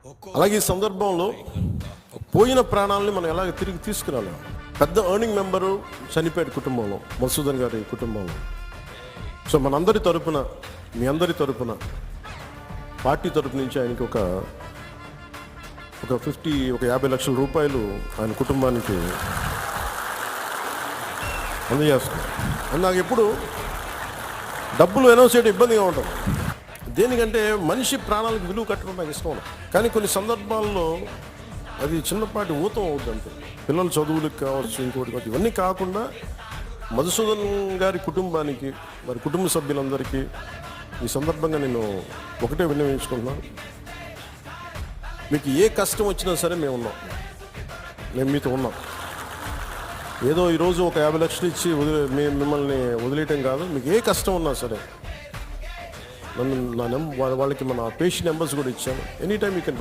అలాగే ఈ సందర్భంలో పోయిన ప్రాణాలని మనం ఎలాగ తిరిగి తీసుకురాలేం. పెద్ద ఎర్నింగ్ మెంబరు చనిపోయాడు కుటుంబంలో, మధుసూదన్ గారి కుటుంబంలో. సో మనందరి తరపున, మీ అందరి తరపున, పార్టీ తరపు నుంచి ఆయనకి ఒక 50 లక్షల రూపాయలు ఆయన కుటుంబానికి అందజేస్తున్నాం. అని నాకు ఎప్పుడు డబ్బులు అనౌన్స్ చేయడం ఇబ్బందిగా ఉంటుంది. దేనికంటే మనిషి ప్రాణాలకు విలువ కట్టడం నాకు ఇష్టం ఉండదు. కానీ కొన్ని సందర్భాల్లో అది చిన్నపాటి ఊతం అవుతుంది అంతే. పిల్లల చదువులకు కావచ్చు, ఇంకోటి కావచ్చు. ఇవన్నీ కాకుండా మధుసూదన్ గారి కుటుంబానికి, మరి కుటుంబ సభ్యులందరికీ ఈ సందర్భంగా నేను ఒకటే విన్నవించుకుంటున్నాను. మీకు ఏ కష్టం వచ్చినా సరే మేము ఉన్నాం, మేము మీతో ఉన్నాం. ఏదో ఈరోజు ఒక 50 లక్షలు ఇచ్చి మిమ్మల్ని వదిలేయటం కాదు. మీకు ఏ కష్టం ఉన్నా సరే వాళ్ళకి మన పేషెంట్ నెంబర్స్ కూడా ఇచ్చాను. Any time you can reach.